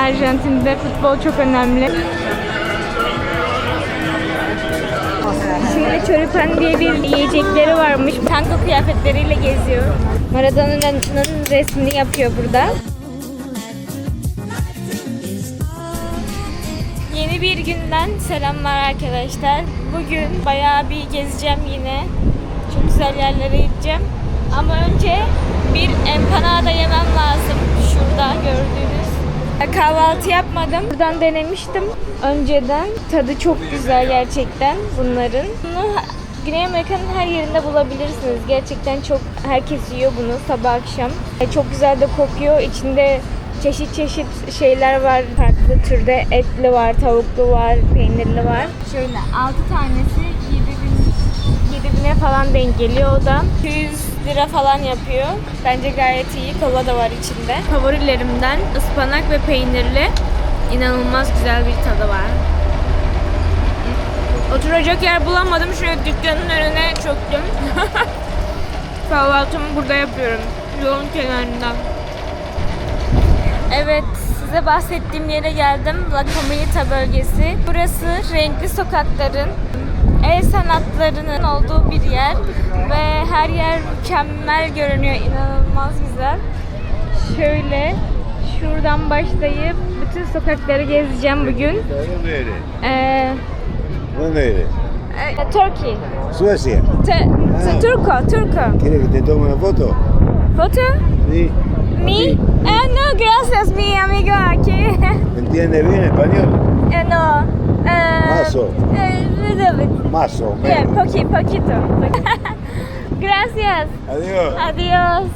Arjantin'de futbol çok önemli. Şimdi choripan diye bir yiyecekleri varmış. Tango kıyafetleriyle geziyor. Maradona'nın resmini yapıyor burada. Yeni bir günden selamlar arkadaşlar. Bugün bayağı bir gezeceğim yine. Çok güzel yerlere gideceğim. Ama önce bir empanada yemem lazım. Şurada gördüğünüz. Kahvaltı yapmadım. Buradan denemiştim önceden. Tadı çok güzel gerçekten bunların. Bunu Güney Amerika'nın her yerinde bulabilirsiniz. Gerçekten çok herkes yiyor bunu sabah akşam. Çok güzel de kokuyor. İçinde çeşit çeşit şeyler var. Farklı türde etli var, tavuklu var, peynirli var. Şöyle 6 tanesi 7.000'e falan denk geliyor o da. 200 lira falan yapıyor. Bence gayet iyi. Kola da var içinde. Favorilerimden ıspanak ve peynirli. İnanılmaz güzel bir tadı var. Oturacak yer bulamadım. Şöyle dükkanın önüne çöktüm. Kahvaltımı burada yapıyorum. Yolun kenarında. Evet, size bahsettiğim yere geldim. La Comita bölgesi. Burası renkli sokakların, el sanatlarının olduğu bir yer ve her yer mükemmel görünüyor, inanılmaz güzel. Şöyle şuradan başlayıp bütün sokakları gezeceğim bugün. Turkey. Suecia. Turco. ¿Quieres que te tome una foto? Foto? Sí. Mi? No, gracias, mi amigo aquí. ¿Entiende bien español? No. Mazo. Little bit. Mazo. Yeah, menos. poquito. Gracias. Adiós. Adios.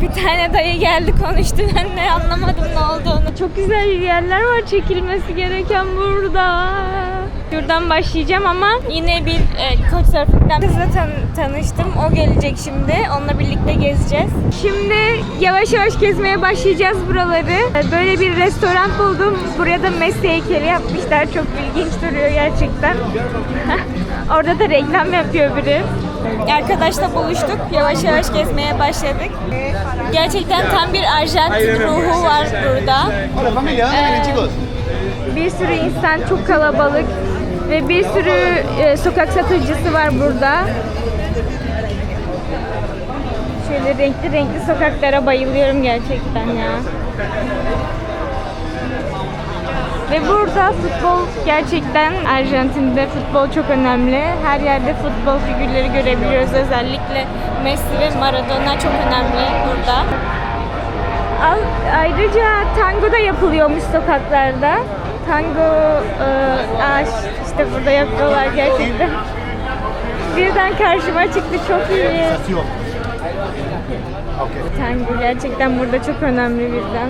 Bir tane dayı geldi konuştu, ben de anlamadım ne olduğunu. Çok güzel yerler var çekilmesi gereken burada. Şuradan başlayacağım ama yine bir Couchsurfing'den kızla tanıştım. O gelecek şimdi. Onunla birlikte gezeceğiz. Şimdi yavaş yavaş gezmeye başlayacağız buraları. Böyle bir restoran buldum. Buraya da Messi heykeli yapmışlar. Çok ilginç duruyor gerçekten. Orada da reklam yapıyor biri. Arkadaşla buluştuk. Yavaş yavaş gezmeye başladık. Gerçekten tam bir Arjantin ruhu var burada. Bir sürü insan, çok kalabalık ve bir sürü sokak satıcısı var burada. Şöyle renkli renkli sokaklara bayılıyorum gerçekten ya. Ve burada futbol gerçekten, Arjantin'de futbol çok önemli. Her yerde futbol figürleri görebiliyoruz. Özellikle Messi ve Maradona çok önemli burada. Ayrıca tango da yapılıyormuş sokaklarda. Tango işte burada yapıyorlar gerçekten. Birden karşıma çıktı, çok iyi. Tango gerçekten burada çok önemli birden.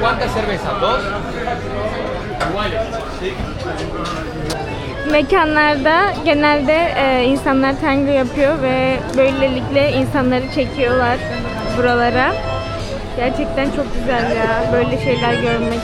¿Cuántas cervezas? ¿Dos? Iguales. Mekanlarda genelde insanlar tango yapıyor ve böylelikle insanları çekiyorlar buralara. Gerçekten çok güzel ya böyle şeyler görmek.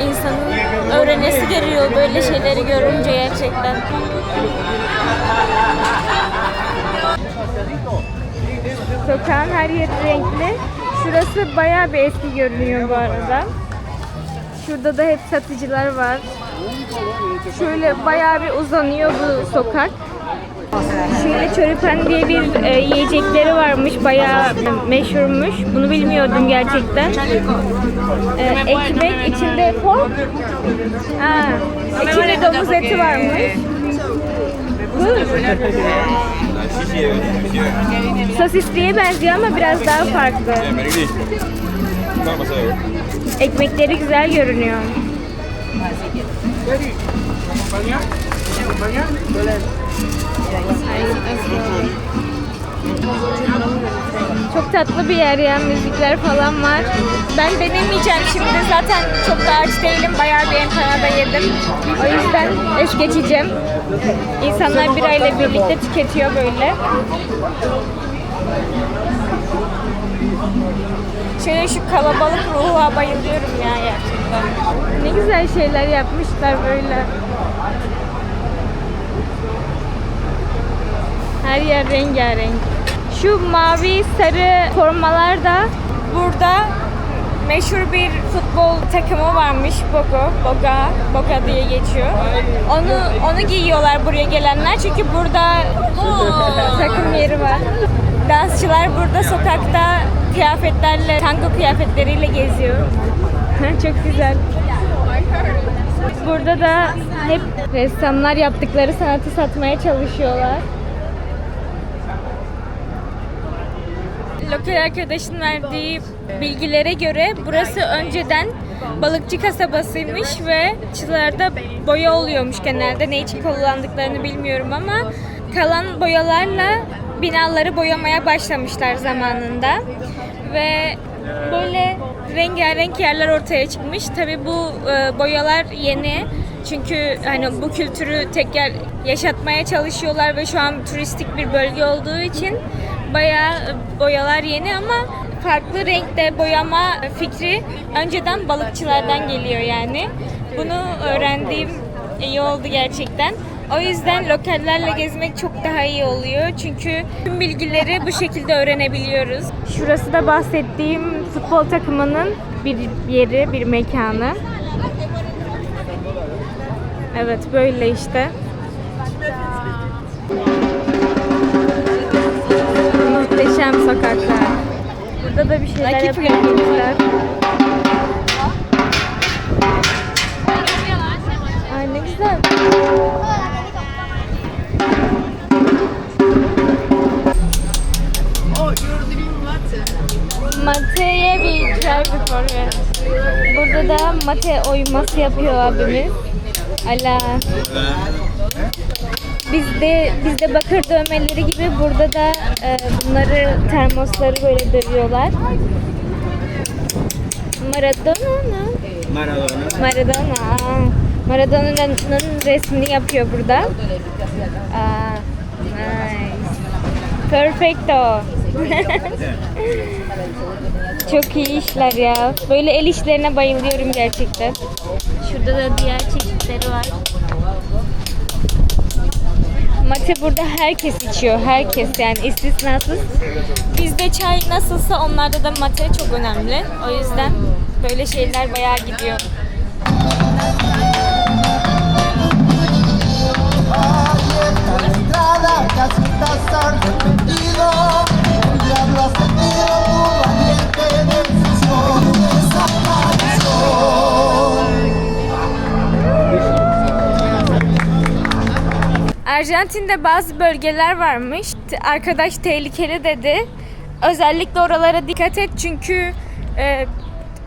İnsanın öğrenesi geliyor böyle şeyleri görünce gerçekten. Sokağın her yeri renkli. Şurası bayağı bir eski görünüyor bu arada. Şurada da hep satıcılar var. Şöyle bayağı bir uzanıyor bu sokak. Şöyle çoripan diye bir yiyecekleri varmış. Bayağı meşhurmuş. Bunu bilmiyordum gerçekten. Ekmek içinde pork. İçinde domuz eti varmış. Sosisliye benziyor ama biraz daha farklı. Ekmekleri güzel görünüyor. Çok tatlı bir yer ya, müzikler falan var. Ben denemeyeceğim şimdi, zaten çok da aç değilim, bayağı bir empanada yedim. O yüzden es geçeceğim. İnsanlar birayla birlikte tüketiyor böyle. Şöyle şu kalabalık ruha bayılıyorum ya gerçekten. Ne güzel şeyler yapmışlar böyle. Her yer rengarenk. Şu mavi sarı formalar da burada meşhur bir futbol takımı varmış, Boga diye geçiyor. Onu giyiyorlar buraya gelenler çünkü burada takım yeri var. Dansçılar burada sokakta kıyafetlerle, tango kıyafetleriyle geziyor. Çok güzel. Burada da hep ressamlar yaptıkları sanatı satmaya çalışıyorlar. Lokal arkadaşın verdiği bilgilere göre burası önceden balıkçı kasabasıymış ve balıkçılarda boya oluyormuş genelde. Ne için kullandıklarını bilmiyorum ama kalan boyalarla binaları boyamaya başlamışlar zamanında. Ve böyle rengarenk yerler ortaya çıkmış. Tabii bu boyalar yeni. Çünkü hani bu kültürü tekrar yaşatmaya çalışıyorlar ve şu an turistik bir bölge olduğu için bayağı boyalar yeni ama farklı renkte boyama fikri önceden balıkçılardan geliyor yani. Bunu öğrendiğim iyi oldu gerçekten. O yüzden lokallerle gezmek çok daha iyi oluyor. Çünkü tüm bilgileri bu şekilde öğrenebiliyoruz. Şurası da bahsettiğim futbol takımının bir yeri, bir mekanı. Evet, böyle işte. Muhteşem sokaklar. Burada da bir şeyler yapıyorlar. Ay ne güzel. Mate'ye bir try before. Burada da mate oyması yapıyor abimiz. Ala. Bizde bakır dövmeleri gibi burada da bunları, termosları böyle dövüyorlar. Maradona'nın resmini yapıyor burada. Nice. Perfecto. Çok iyi işler ya. Böyle el işlerine bayılıyorum gerçekten. Şurada da diğer çeşitleri var. Mate burada herkes içiyor. Herkes yani istisnasız. Bizde çay nasılsa onlarda da mate çok önemli. O yüzden böyle şeyler bayağı gidiyor. Arjantin'de bazı bölgeler varmış. Arkadaş tehlikeli dedi. Özellikle oralara dikkat et çünkü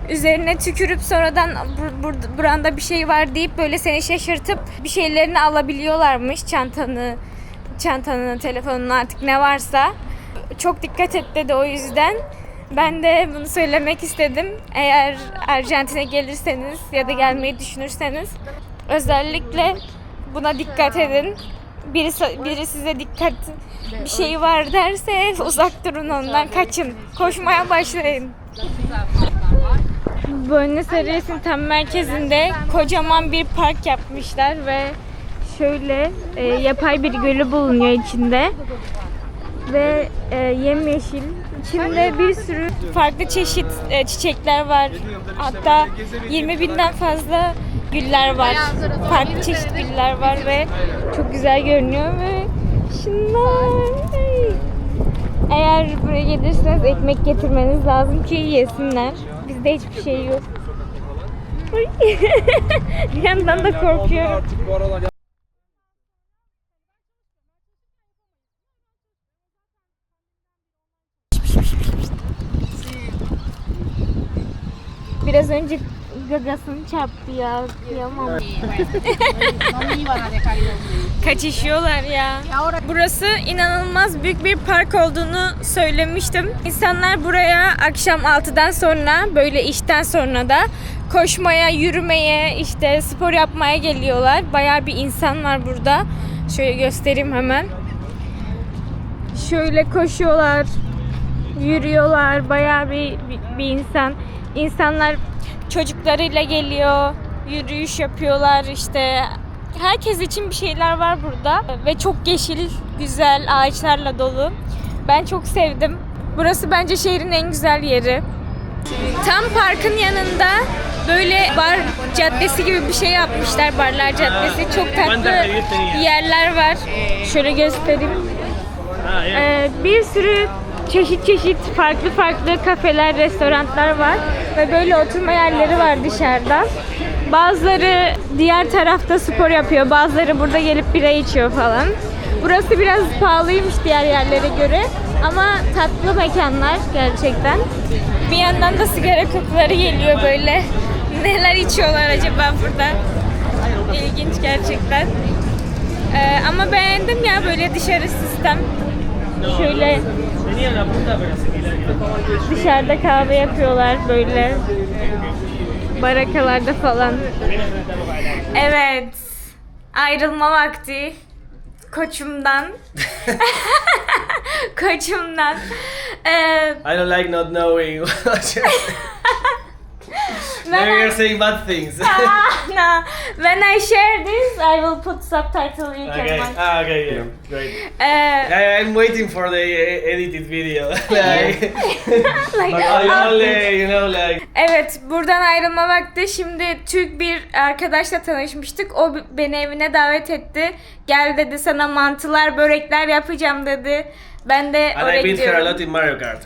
üzerine tükürüp sonradan buranda bir şey var deyip böyle seni şaşırtıp bir şeylerini alabiliyorlarmış. Çantanı, telefonunu artık ne varsa. Çok dikkat et dedi o yüzden. Ben de bunu söylemek istedim. Eğer Arjantin'e gelirseniz ya da gelmeyi düşünürseniz özellikle buna dikkat edin. Biri size bir şey var derse uzak durun ondan, kaçın. Koşmaya başlayın. Buenos Aires'in tam merkezinde kocaman bir park yapmışlar ve şöyle yapay bir gölü bulunuyor içinde. Ve yemyeşil. İçinde bir sürü farklı çeşit çiçekler var. Hatta 20.000'den fazla güller var. Farklı çeşit güller var ve çok güzel görünüyor ve Şunlar. Ay. Eğer buraya gelirseniz ekmek getirmeniz lazım ki yesinler. Bizde hiçbir şey yok. Ay. Bir yandan da korkuyorum. Biraz önce gagasını çarptı ya. Kıyamam. Kaçışıyorlar ya. Burası inanılmaz büyük bir park olduğunu söylemiştim. İnsanlar buraya akşam 6'dan sonra, böyle işten sonra da koşmaya, yürümeye, işte spor yapmaya geliyorlar. Bayağı bir insan var burada. Şöyle göstereyim hemen. Şöyle koşuyorlar, yürüyorlar. Bayağı bir insan. İnsanlar çocuklarıyla geliyor, yürüyüş yapıyorlar işte. Herkes için bir şeyler var burada ve çok yeşil, güzel ağaçlarla dolu. Ben çok sevdim. Burası bence şehrin en güzel yeri. Tam parkın yanında böyle bar caddesi gibi bir şey yapmışlar, barlar caddesi. Çok tatlı yerler var. Şöyle göstereyim. Bir sürü çeşit farklı kafeler, restoranlar var ve böyle oturma yerleri var dışarıda. Bazıları diğer tarafta spor yapıyor, bazıları burada gelip bira içiyor falan. Burası biraz pahalıymış diğer yerlere göre ama tatlı mekanlar gerçekten. Bir yandan da sigara kokuları geliyor böyle. Neler içiyorlar acaba burada? İlginç gerçekten. Ama beğendim ya böyle dışarı sistem. Şöyle dışarıda kahve yapıyorlar böyle barakalarda falan. Evet, ayrılma vakti koçumdan. Koçumdan. I don't like not knowing. Now you're saying bad things. No. When I share this, I will put subtitle. You can Okay. watch. Okay. Yeah. Great. I'm waiting for the edited video. like, Like, I only, like. Evet, buradan ayrılma vakti. Şimdi Türk bir arkadaşla tanışmıştık. O beni evine davet etti. Gel dedi, sana mantılar, börekler yapacağım dedi. Ben de And oraya I beat her a gidiyorum. lot in Mario Kart.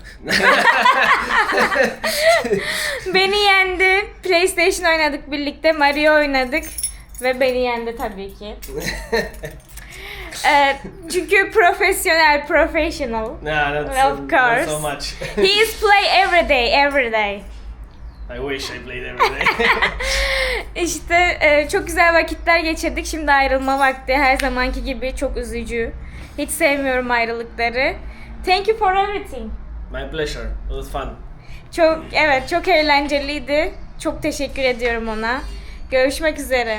Beni yendi. PlayStation oynadık birlikte. Mario oynadık. Ve beni yendi tabii ki. Çünkü professional. No, not Of course. not so much. He is play every day. I wish I played every day. İşte çok güzel vakitler geçirdik. Şimdi ayrılma vakti. Her zamanki gibi çok üzücü. Hiç sevmiyorum ayrılıkları. Thank you for everything. My pleasure. It was fun. Çok eğlenceliydi. Çok teşekkür ediyorum ona. Görüşmek üzere.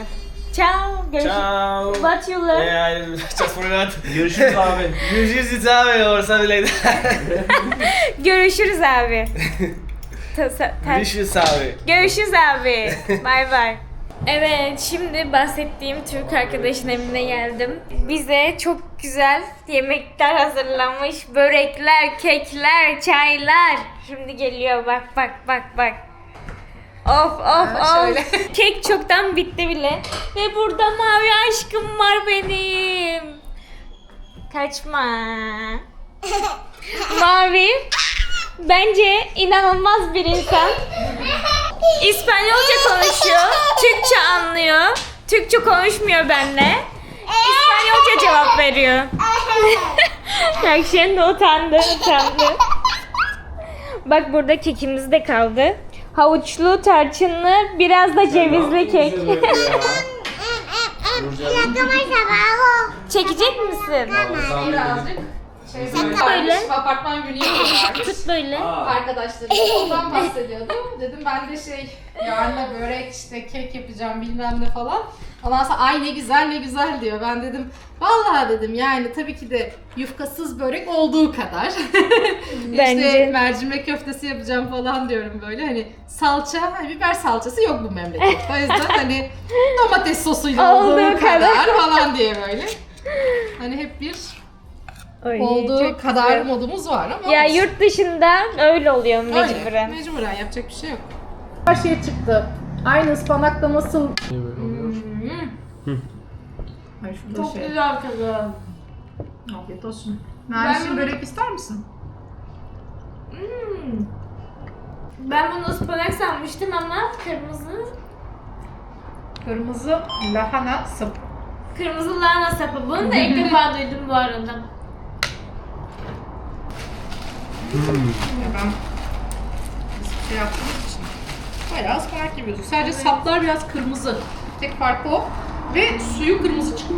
Ciao. Ciao. What you learn? Yeah, I just forgot. Görüşürüz abi. Görüşürüz abi or something like that. Görüşürüz abi. Görüşürüz abi. Görüşürüz abi. Bye bye. Evet, şimdi bahsettiğim Türk arkadaşın evine geldim. Bize çok güzel yemekler hazırlanmış. Börekler, kekler, çaylar. Şimdi geliyor, bak. Of. Kek çoktan bitti bile. Ve burada mavi aşkım var benim. Kaçma. Mavi bence inanılmaz bir insan. İspanyolca konuşuyor, Türkçe anlıyor. Türkçe konuşmuyor benimle. İspanyolca cevap veriyor. Bak şimdi utandı. Bak burada kekimiz de kaldı. Havuçlu, tarçınlı, biraz da cevizli kek. Çekecek misin? Birazcık. Böyle. Apartman günü yapıyorlar. Tut böyle. Arkadaşlarım ondan bahsediyordum. Dedim ben de yarın da börek işte kek yapacağım bilmem ne falan. Ondan sonra ay ne güzel diyor. Ben dedim vallahi dedim yani tabii ki de yufkasız börek olduğu kadar. Bence. İşte mercimek köftesi yapacağım falan diyorum böyle hani salça, hani biber salçası yok bu memlekette. O yüzden hani domates sosuyla olduğu kadar falan diye böyle. Hani hep bir Ay, olduğu çok kadar güzel. modumuz var ama Ya olsun. yurt dışında öyle oluyor mecburen. Öyle, mecburen yapacak bir şey yok. Her şey çıktı. Aynı ıspanakla nasıl? Ay şurada Çok güzel kızım. Afiyet olsun. Nermin bunu- börek ister misin? Ben bunu ıspanak sanmıştım ama kırmızı Kırmızı lahana sapı. kırmızı lahana sapı. Bunu da ilk defa duydum bu arada. Ya ben biz şey yaptığımız için bayağı ıspanak gibi gözüküyor. Sadece saplar biraz kırmızı. Tek farkı o. Ve suyu kırmızı çıktı.